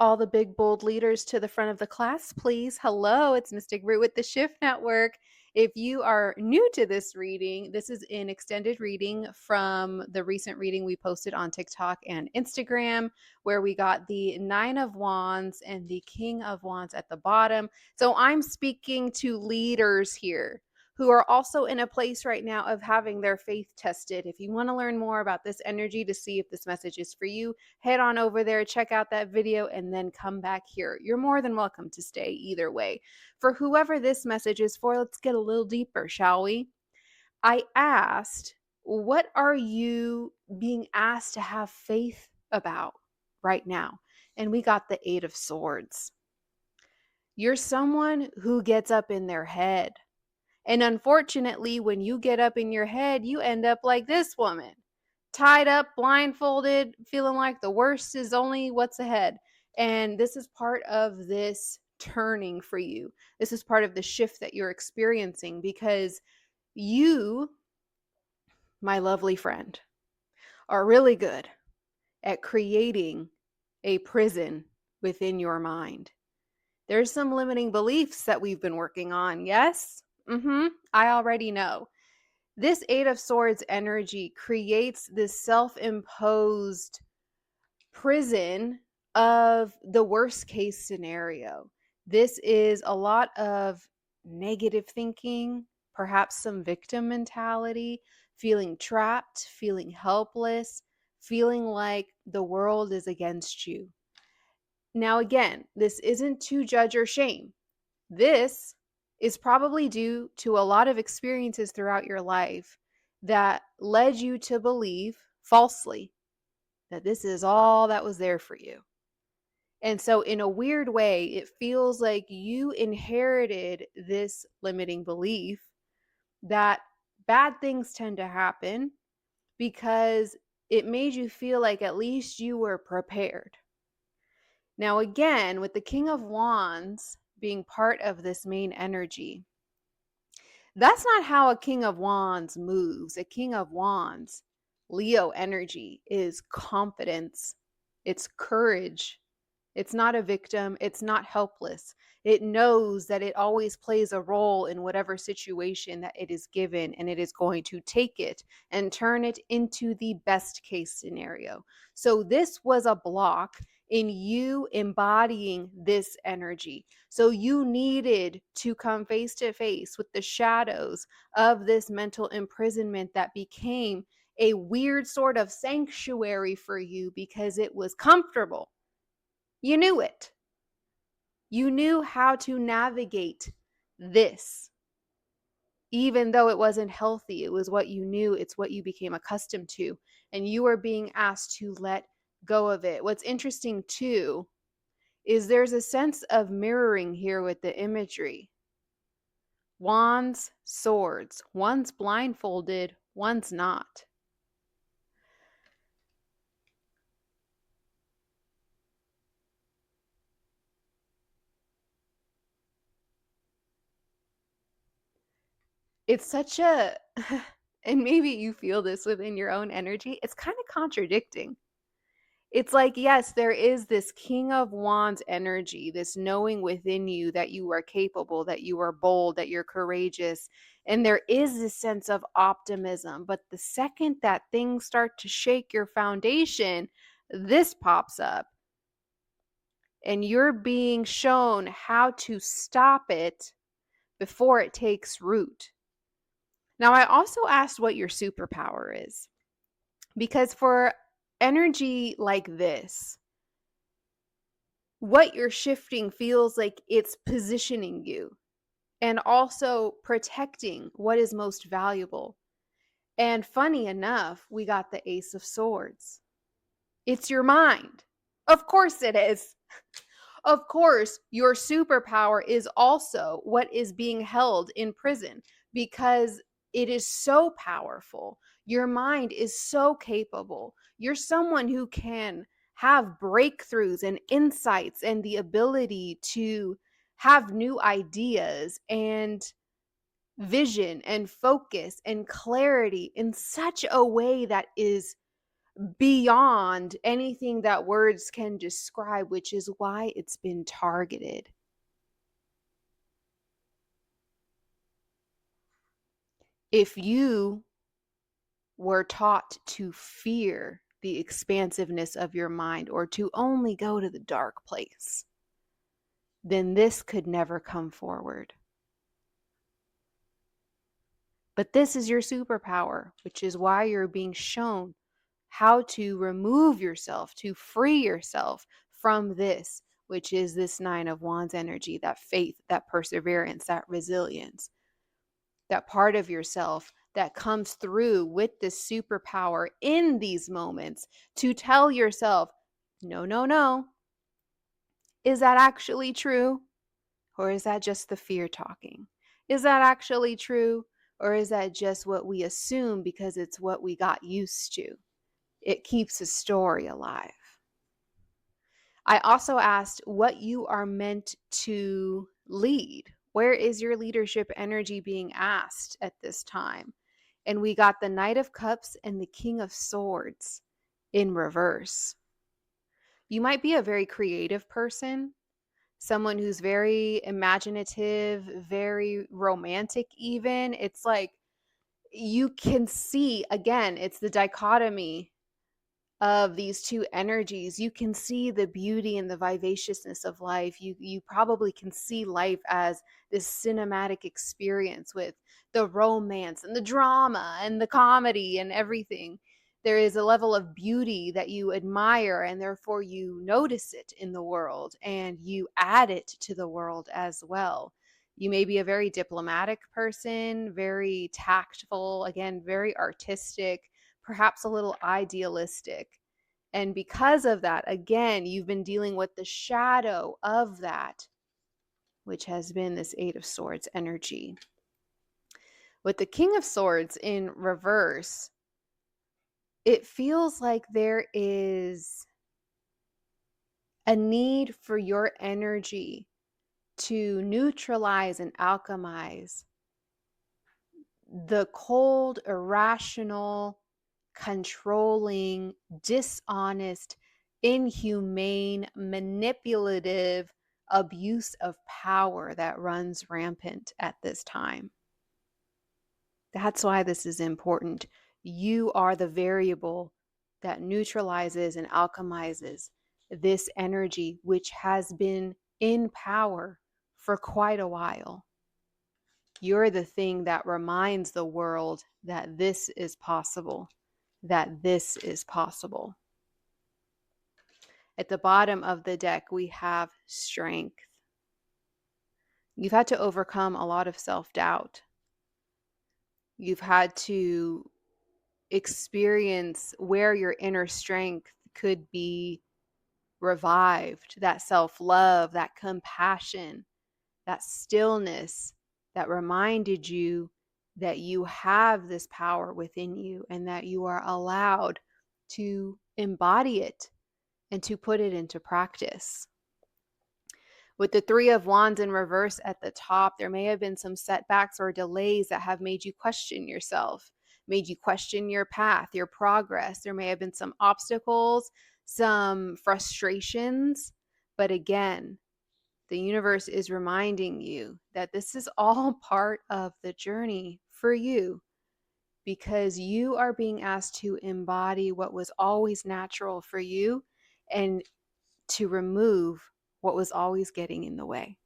All the big, bold leaders to the front of the class, please. Hello, it's Mystic Root with the Shift Network. If you are new to this reading, this is an extended reading from the recent reading we posted on TikTok and Instagram, where we got the Nine of Wands and the King of Wands at the bottom. So I'm speaking to leaders here who are also in a place right now of having their faith tested. If you want to learn more about this energy to see if this message is for you, head on over there, check out that video, and then come back here. You're more than welcome to stay either way. For whoever this message is for, let's get a little deeper, shall we? I asked, what are you being asked to have faith about right now? And we got the Eight of Swords. You're someone who gets up in their head. And unfortunately, when you get up in your head, you end up like this woman, tied up, blindfolded, feeling like the worst is only what's ahead. And this is part of this turning for you. This is part of the shift that you're experiencing because you, my lovely friend, are really good at creating a prison within your mind. There's some limiting beliefs that we've been working on. Yes? I already know. This Eight of Swords energy creates this self-imposed prison of the worst case scenario. This is a lot of negative thinking, perhaps some victim mentality, feeling trapped, feeling helpless, feeling like the world is against you. Now, again, this isn't to judge or shame. This is probably due to a lot of experiences throughout your life that led you to believe falsely that this is all that was there for you. And so, in a weird way, it feels like you inherited this limiting belief that bad things tend to happen because it made you feel like at least you were prepared. Now, again, with the King of Wands being part of this main energy, that's not how a King of Wands moves. A King of Wands, Leo energy, is confidence, it's courage. It's not a victim, it's not helpless. It knows that it always plays a role in whatever situation that it is given, and it is going to take it and turn it into the best case scenario. So this was a block in you embodying this energy. So you needed to come face to face with the shadows of this mental imprisonment that became a weird sort of sanctuary for you because it was comfortable. You knew it. You knew how to navigate this. Even though it wasn't healthy, it was what you knew, it's what you became accustomed to, and you were being asked to let go of it. What's interesting too is there's a sense of mirroring here with the imagery. Wands, swords. One's blindfolded, one's not. It's such a, and maybe you feel this within your own energy, it's kind of contradicting. It's like, yes, there is this King of Wands energy, this knowing within you that you are capable, that you are bold, that you're courageous. And there is this sense of optimism. But the second that things start to shake your foundation, this pops up. And you're being shown how to stop it before it takes root. Now, I also asked what your superpower is, because for energy like this, what you're shifting feels like it's positioning you and also protecting what is most valuable. And funny enough, we got the Ace of Swords. It's your mind. Of course it is. Of course, your superpower is also what is being held in prison because it is so powerful. Your mind is so capable. You're someone who can have breakthroughs and insights and the ability to have new ideas and vision and focus and clarity in such a way that is beyond anything that words can describe, which is why it's been targeted. If you were taught to fear the expansiveness of your mind or to only go to the dark place, then this could never come forward. But this is your superpower, which is why you're being shown how to remove yourself, to free yourself from this, which is this Nine of Wands energy, that faith, that perseverance, that resilience, that part of yourself that comes through with this superpower in these moments to tell yourself, no, no, no. Is that actually true? Or is that just the fear talking? Is that actually true? Or is that just what we assume because it's what we got used to? It keeps a story alive. I also asked what you are meant to lead. Where is your leadership energy being asked at this time? And we got the Knight of Cups and the King of Swords in reverse. You might be a very creative person, someone who's very imaginative, very romantic even. It's like you can see, again, it's the dichotomy of these two energies. You can see the beauty and the vivaciousness of life. You probably can see life as this cinematic experience with the romance and the drama and the comedy and everything. There is a level of beauty that you admire, and therefore you notice it in the world and you add it to the world as well. You may be a very diplomatic person, very tactful, again, very artistic, perhaps a little idealistic. And because of that, again, you've been dealing with the shadow of that, which has been this Eight of Swords energy. With the King of Swords in reverse, it feels like there is a need for your energy to neutralize and alchemize the cold, irrational, controlling, dishonest, inhumane, manipulative abuse of power that runs rampant at this time. That's why this is important. You are the variable that neutralizes and alchemizes this energy, which has been in power for quite a while. You're the thing that reminds the world that this is possible, that this is possible. At the bottom of the deck, we have strength. You've had to overcome a lot of self-doubt. You've had to experience where your inner strength could be revived, that self-love, that compassion, that stillness that reminded you that you have this power within you and that you are allowed to embody it and to put it into practice. With the Three of Wands in reverse at the top, there may have been some setbacks or delays that have made you question yourself, made you question your path, your progress. There may have been some obstacles, some frustrations, but again, the universe is reminding you that this is all part of the journey for you, because you are being asked to embody what was always natural for you and to remove what was always getting in the way.